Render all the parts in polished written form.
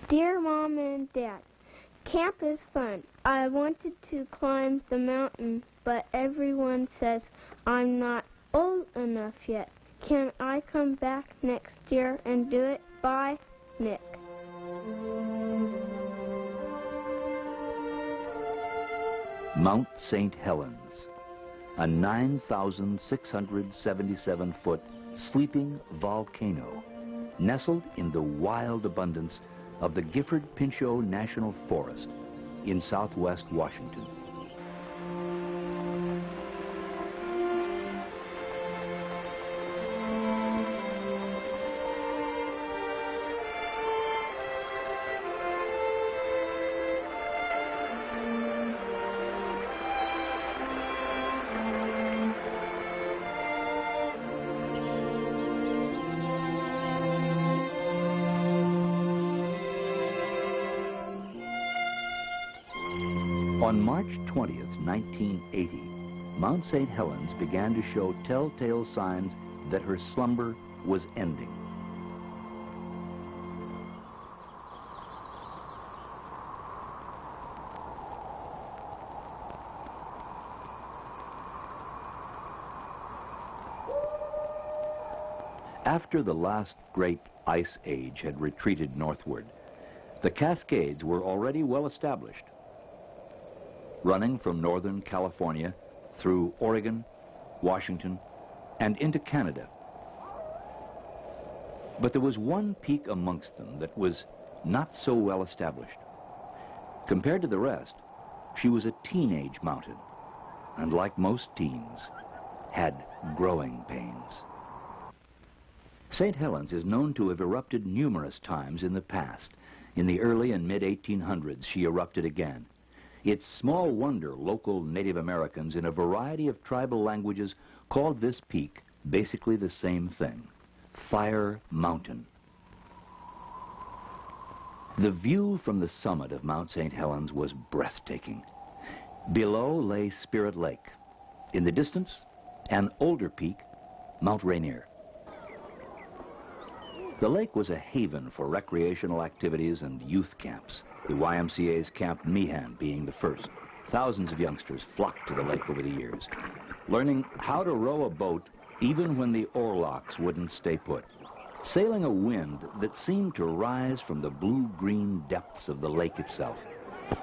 Dear Mom and Dad, camp is fun. I wanted to climb the mountain, but everyone says I'm not old enough yet. Can I come back next year and do it? Bye, Nick. Mount St. Helens, a 9,677-foot sleeping volcano nestled in the wild abundance of the Gifford-Pinchot National Forest in southwest Washington. On March 20th, 1980, Mount St. Helens began to show telltale signs that her slumber was ending. After the last great ice age had retreated northward, the Cascades were already well established, running from northern California through Oregon, Washington, and into Canada. But there was one peak amongst them that was not so well established. Compared to the rest, she was a teenage mountain, and like most teens, had growing pains. St. Helens is known to have erupted numerous times in the past. In the early and mid-1800s, she erupted again. It's small wonder local Native Americans in a variety of tribal languages called this peak basically the same thing, Fire Mountain. The view from the summit of Mount St. Helens was breathtaking. Below lay Spirit Lake. In the distance, an older peak, Mount Rainier. The lake was a haven for recreational activities and youth camps, the YMCA's Camp Meehan being the first. Thousands of youngsters flocked to the lake over the years, learning how to row a boat even when the oarlocks wouldn't stay put, sailing a wind that seemed to rise from the blue-green depths of the lake itself,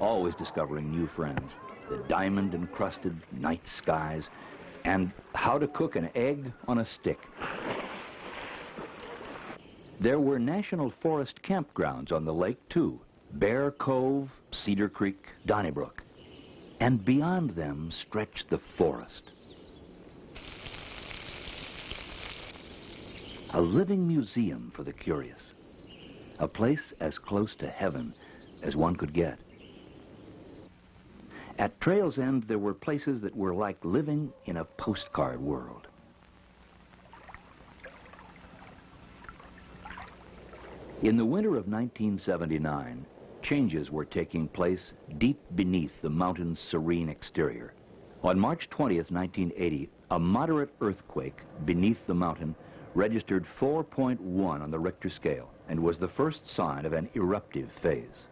always discovering new friends, the diamond-encrusted night skies, and how to cook an egg on a stick. There were national forest campgrounds on the lake, too. Bear Cove, Cedar Creek, Donnybrook. And beyond them stretched the forest. A living museum for the curious. A place as close to heaven as one could get. At Trail's End, there were places that were like living in a postcard world. In the winter of 1979, changes were taking place deep beneath the mountain's serene exterior. On March 20th, 1980, a moderate earthquake beneath the mountain registered 4.1 on the Richter scale and was the first sign of an eruptive phase.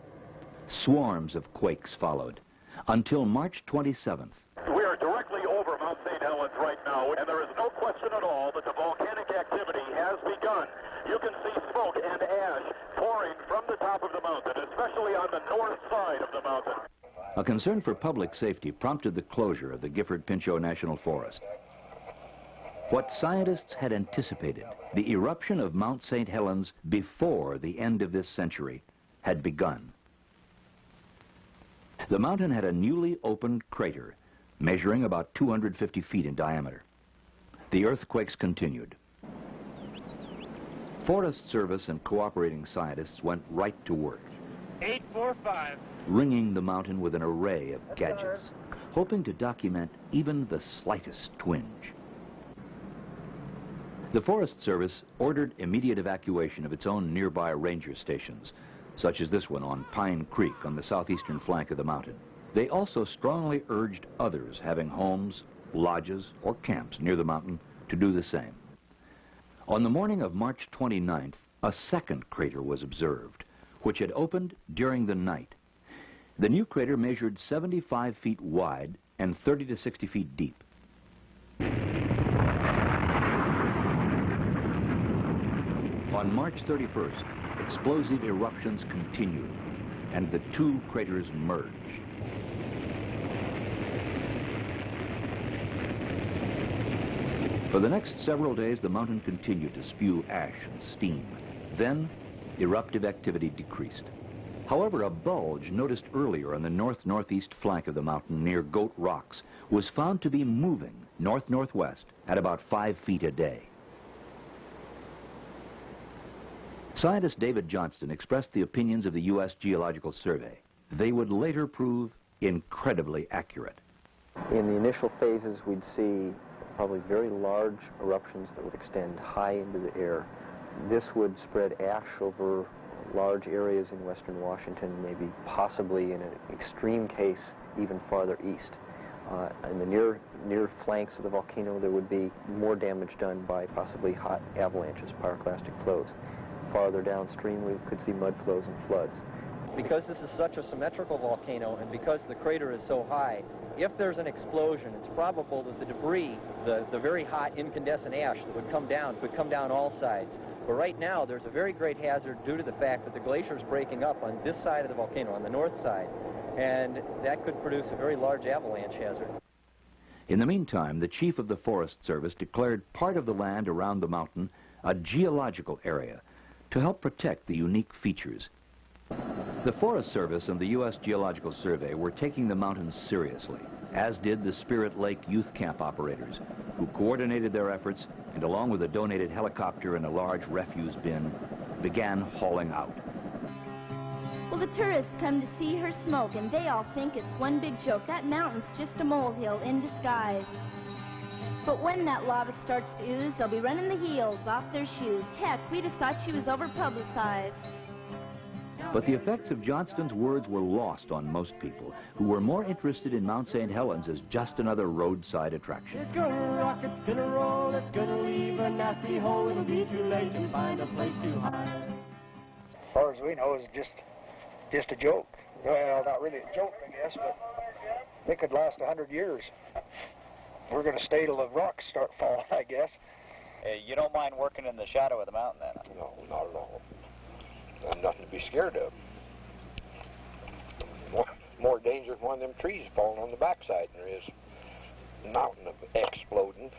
Swarms of quakes followed until March 27th. We are directly over Mount St. Helens right now, and there is no question at all that the volcanic activity has begun. You can see smoke and ash pouring from the top of the mountain, especially on the north side of the mountain. A concern for public safety prompted the closure of the Gifford-Pinchot National Forest. What scientists had anticipated, the eruption of Mount St. Helens before the end of this century, had begun. The mountain had a newly opened crater, measuring about 250 feet in diameter. The earthquakes continued. Forest Service and cooperating scientists went right to work. 845. Ringing the mountain with an array of gadgets, hoping to document even the slightest twinge. The Forest Service ordered immediate evacuation of its own nearby ranger stations, such as this one on Pine Creek on the southeastern flank of the mountain. They also strongly urged others having homes, lodges, or camps near the mountain to do the same. On the morning of March 29th, a second crater was observed, which had opened during the night. The new crater measured 75 feet wide and 30 to 60 feet deep. On March 31st, explosive eruptions continued, and the two craters merged. For the next several days, the mountain continued to spew ash and steam. Then, eruptive activity decreased. However, a bulge noticed earlier on the north-northeast flank of the mountain near Goat Rocks was found to be moving north-northwest at about 5 feet a day. Scientist David Johnston expressed the opinions of the U.S. Geological Survey. They would later prove incredibly accurate. In the initial phases, we'd see probably very large eruptions that would extend high into the air. This would spread ash over large areas in western Washington, maybe possibly in an extreme case even farther east. In the near flanks of the volcano, there would be more damage done by possibly hot avalanches, pyroclastic flows. Farther downstream, we could see mudflows and floods. Because this is such a symmetrical volcano and because the crater is so high, if there's an explosion, it's probable that the debris, the very hot incandescent ash that would come down, could come down all sides. But right now, there's a very great hazard due to the fact that the glacier is breaking up on this side of the volcano, on the north side, and that could produce a very large avalanche hazard. In the meantime, the chief of the Forest Service declared part of the land around the mountain a geological area to help protect the unique features. The Forest Service and the U.S. Geological Survey were taking the mountains seriously, as did the Spirit Lake Youth Camp operators, who coordinated their efforts and, along with a donated helicopter and a large refuse bin, began hauling out. Well, the tourists come to see her smoke, and they all think it's one big joke. That mountain's just a molehill in disguise. But when that lava starts to ooze, they'll be running the heels off their shoes. Heck, we just thought she was over-publicized. But the effects of Johnston's words were lost on most people, who were more interested in Mount St. Helens as just another roadside attraction. It's gonna rock, it's gonna roll, it's gonna leave a nasty hole. It'll be too late to find a place too high. As far as we know, it's just a joke. Well, not really a joke, I guess, but it could last 100 years. We're gonna stay till the rocks start falling, I guess. Hey, you don't mind working in the shadow of the mountain, then? No, not at all. There's nothing to be scared of. More dangerous than one of them trees falling on the backside than there is a mountain of exploding.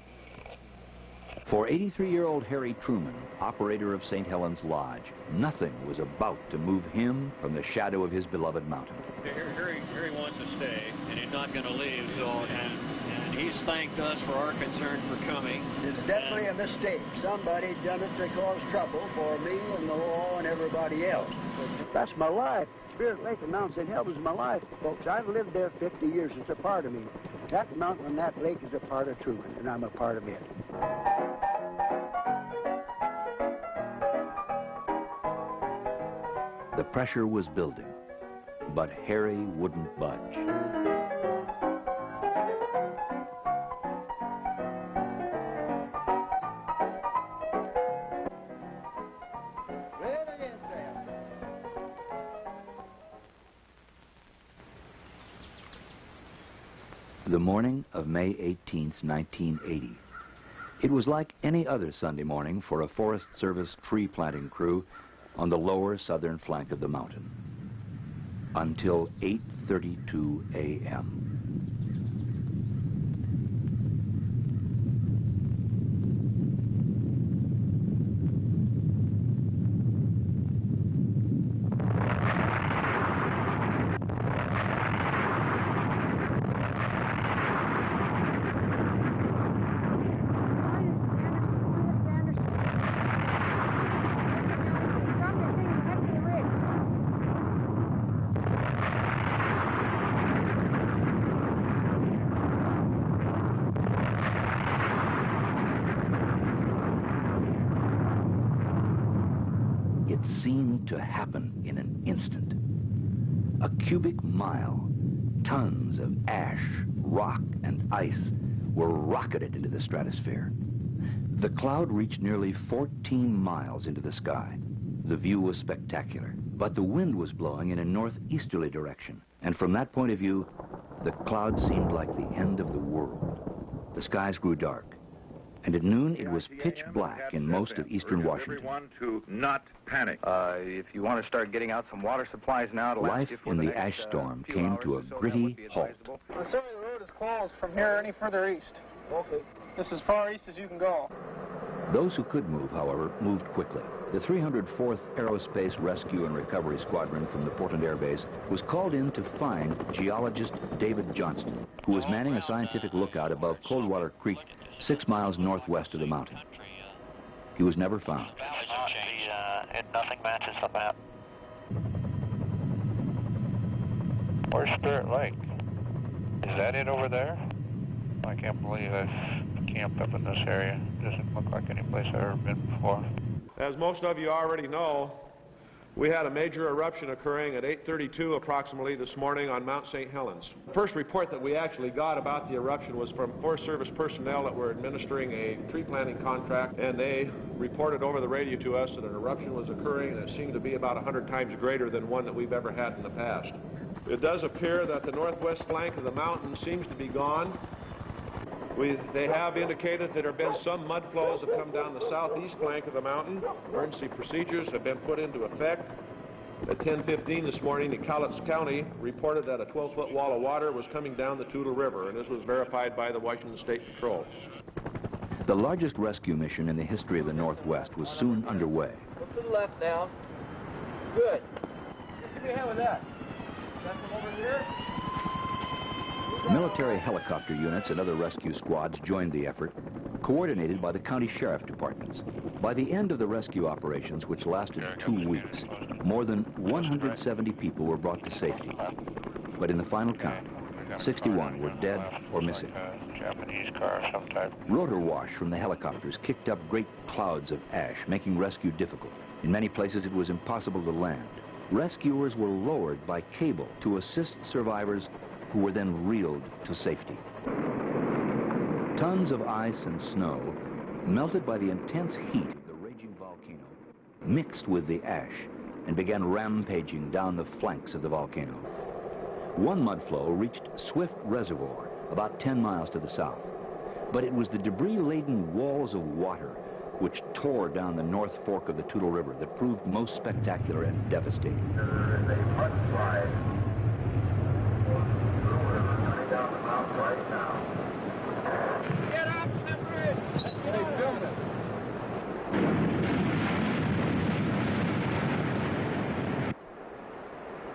For 83-year-old Harry Truman, operator of St. Helens Lodge, nothing was about to move him from the shadow of his beloved mountain. Harry wants to stay, and he's not going to leave, so, and he's thanked us for our concern for coming. It's definitely a mistake. Somebody done it to cause trouble for me and the law and everybody else. That's my life. Spirit Lake and Mount St. Helens is my life, folks. I've lived there 50 years. It's a part of me. That mountain and that lake is a part of Truman, and I'm a part of it. The pressure was building, but Harry wouldn't budge. The morning of May 18th, 1980. It was like any other Sunday morning for a Forest Service tree planting crew on the lower southern flank of the mountain. Until 8:32 a.m. Seemed to happen in an instant. A cubic mile, tons of ash, rock, and ice were rocketed into the stratosphere. The cloud reached nearly 14 miles into the sky. The view was spectacular, But the wind was blowing in a northeasterly direction, and from that point of view, the clouds seemed like the end of the world. The skies grew dark, and at noon it was pitch black in most of eastern Washington. Everyone to not panic. If you want to start getting out some water supplies now, Life in the ash storm came to a gritty halt. I'm sorry, the road is closed from here any further east. Okay. This is as far east as you can go. Those who could move, however, moved quickly. The 304th Aerospace Rescue and Recovery Squadron from the Portland Air Base was called in to find geologist David Johnston, who was manning a scientific lookout above Coldwater Creek, 6 miles northwest of the mountain. He was never found. Nothing matches the map. Where's Spirit Lake? Is that it over there? I can't believe I've camped up in this area. Doesn't look like any place I've ever been before. As most of you already know, we had a major eruption occurring at 8:32 approximately this morning on Mount St. Helens. The first report that we actually got about the eruption was from Forest Service personnel that were administering a tree planting contract, and they reported over the radio to us that an eruption was occurring, and it seemed to be about 100 times greater than one that we've ever had in the past. It does appear that the northwest flank of the mountain seems to be gone. They have indicated that there have been some mudflows that have come down the southeast flank of the mountain. Emergency procedures have been put into effect. At 10:15 this morning, Ecological County reported that a 12-foot wall of water was coming down the Toutle River, and this was verified by the Washington State Patrol. The largest rescue mission in the history of the Northwest was soon underway. Look to the left now. Good. Give me a hand with that. That from over here? Military helicopter units and other rescue squads joined the effort, coordinated by the county sheriff departments. By the end of the rescue operations, which lasted 2 weeks, more than 170 people were brought to safety. But in the final count, 61 were dead or missing. Japanese car of some type. Rotor wash from the helicopters kicked up great clouds of ash, making rescue difficult. In many places, it was impossible to land. Rescuers were lowered by cable to assist survivors who were then reeled to safety. Tons of ice and snow, melted by the intense heat of the raging volcano, mixed with the ash and began rampaging down the flanks of the volcano. One mudflow reached Swift Reservoir, about 10 miles to the south. But it was the debris-laden walls of water which tore down the north fork of the Toutle River that proved most spectacular and devastating. There is a mudslide down the mountain right now. Get up, Clifford! Let's get on filming it.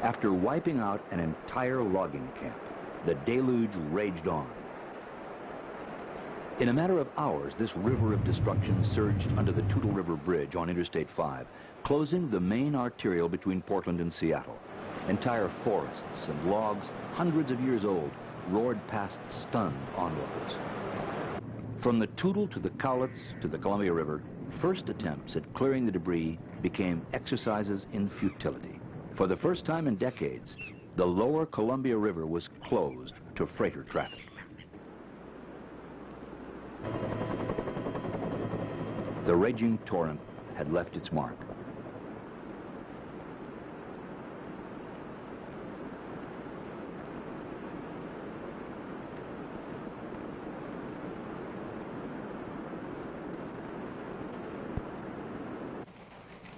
After wiping out an entire logging camp, the deluge raged on. In a matter of hours, this river of destruction surged under the Toutle River Bridge on Interstate 5, closing the main arterial between Portland and Seattle. Entire forests and logs, hundreds of years old, roared past stunned onlookers. From the Toutle to the Cowlitz to the Columbia River, first attempts at clearing the debris became exercises in futility. For the first time in decades, the lower Columbia River was closed to freighter traffic. The raging torrent had left its mark.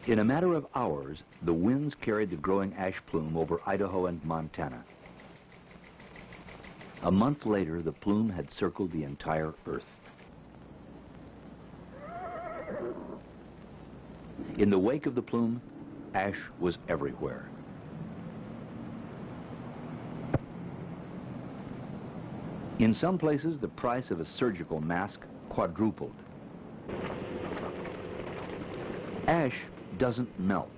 In a matter of hours, the winds carried the growing ash plume over Idaho and Montana. A month later, the plume had circled the entire Earth. In the wake of the plume, ash was everywhere. In some places, the price of a surgical mask quadrupled. Ash doesn't melt.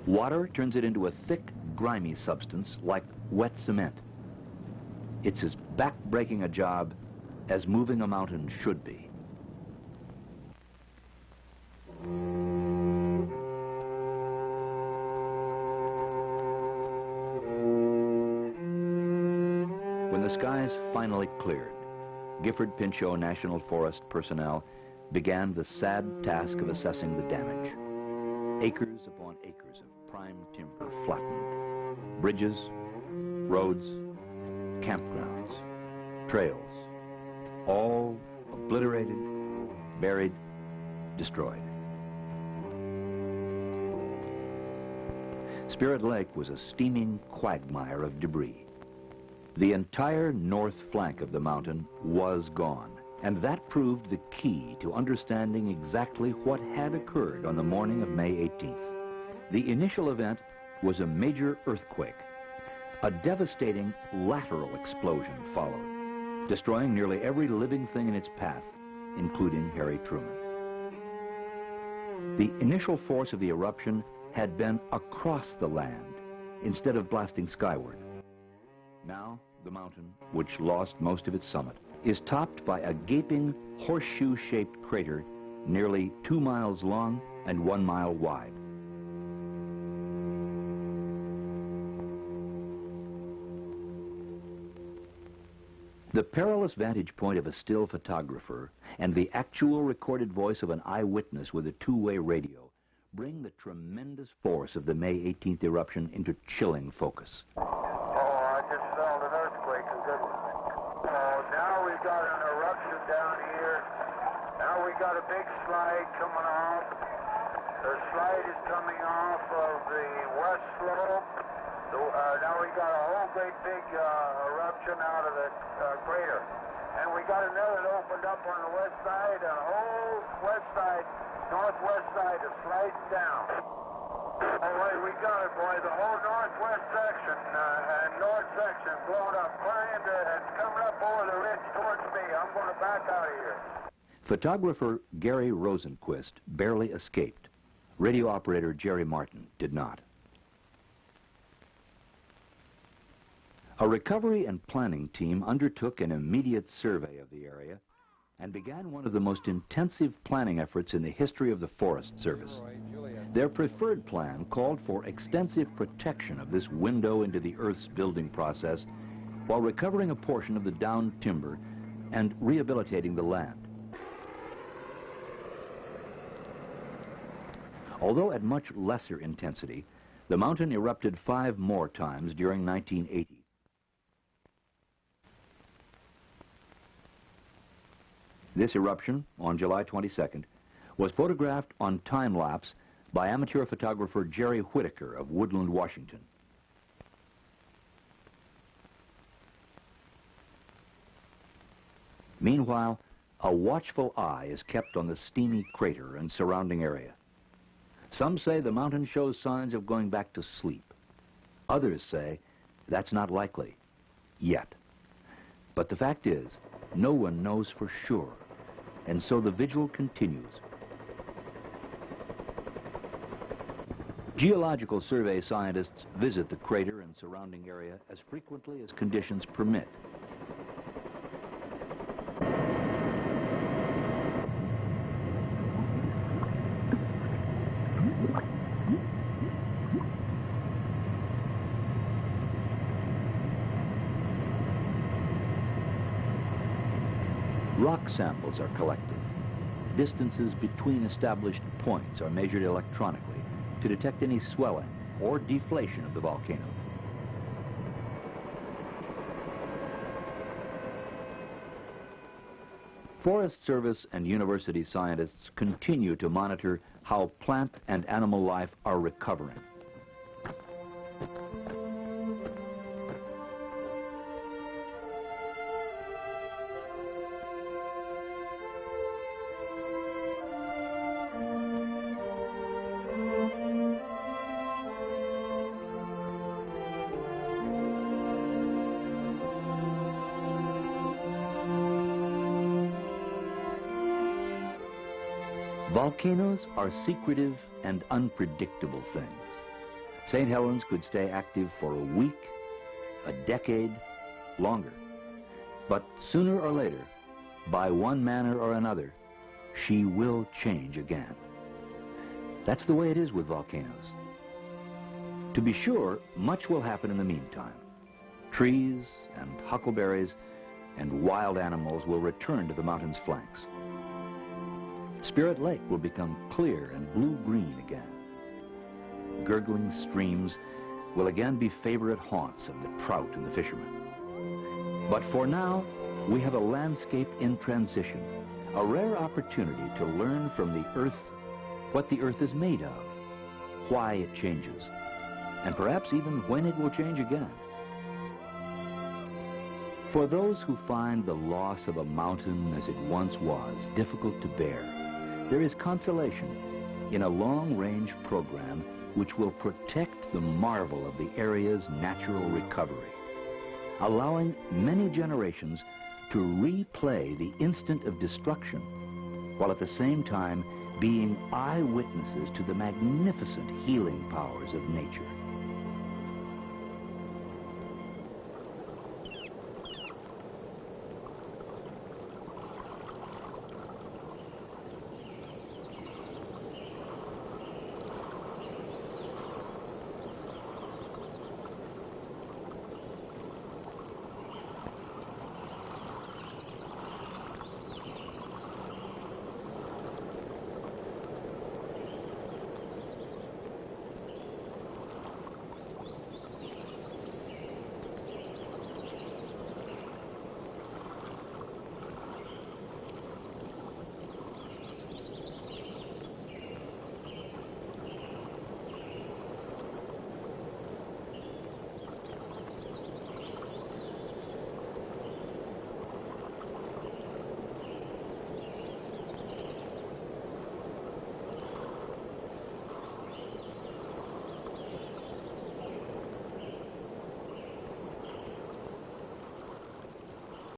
Water turns it into a thick, grimy substance like wet cement. It's as back-breaking a job as moving a mountain should be. When the skies finally cleared, Gifford Pinchot National Forest personnel began the sad task of assessing the damage. Acres upon acres of prime timber flattened. Bridges, roads, campgrounds, trails, all obliterated, buried, destroyed. Spirit Lake was a steaming quagmire of debris. The entire north flank of the mountain was gone, and that proved the key to understanding exactly what had occurred on the morning of May 18th. The initial event was a major earthquake. A devastating lateral explosion followed, destroying nearly every living thing in its path, including Harry Truman. The initial force of the eruption had been across the land instead of blasting skyward. Now, the mountain, which lost most of its summit, is topped by a gaping horseshoe-shaped crater nearly 2 miles long and 1 mile wide. The perilous vantage point of a still photographer and the actual recorded voice of an eyewitness with a two-way radio bring the tremendous force of the May 18th eruption into chilling focus. Oh, I just felt an earthquake, a good one. Oh, now we've got an eruption down here. Now we got a big slide coming off. The slide is coming off of the west slope. Now we got a whole great big eruption out of the crater. And we got another that opened up on the west side, and the whole west side, northwest side is sliding down. Oh, wait, we got it, boy. The whole northwest section and north section blown up, and coming up over the ridge towards me. I'm going to back out of here. Photographer Gary Rosenquist barely escaped. Radio operator Jerry Martin did not. A recovery and planning team undertook an immediate survey of the area and began one of the most intensive planning efforts in the history of the Forest Service. Their preferred plan called for extensive protection of this window into the Earth's building process while recovering a portion of the downed timber and rehabilitating the land. Although at much lesser intensity, the mountain erupted 5 more times during 1980. This eruption, on July 22nd, was photographed on time-lapse by amateur photographer Jerry Whitaker of Woodland, Washington. Meanwhile, a watchful eye is kept on the steamy crater and surrounding area. Some say the mountain shows signs of going back to sleep. Others say that's not likely, yet. But the fact is, no one knows for sure, and so the vigil continues. Geological survey scientists visit the crater and surrounding area as frequently as conditions permit. Rock samples are collected. Distances between established points are measured electronically to detect any swelling or deflation of the volcano. Forest Service and university scientists continue to monitor how plant and animal life are recovering. Volcanoes are secretive and unpredictable things. St. Helens could stay active for a week, a decade, longer. But sooner or later, by one manner or another, she will change again. That's the way it is with volcanoes. To be sure, much will happen in the meantime. Trees and huckleberries and wild animals will return to the mountain's flanks. Spirit Lake will become clear and blue-green again. gurgling streams will again be favorite haunts of the trout and the fishermen. But for now, we have a landscape in transition, a rare opportunity to learn from the Earth what the Earth is made of, why it changes, and perhaps even when it will change again. For those who find the loss of a mountain as it once was difficult to bear, there is consolation in a long-range program which will protect the marvel of the area's natural recovery, allowing many generations to replay the instant of destruction, while at the same time being eyewitnesses to the magnificent healing powers of nature.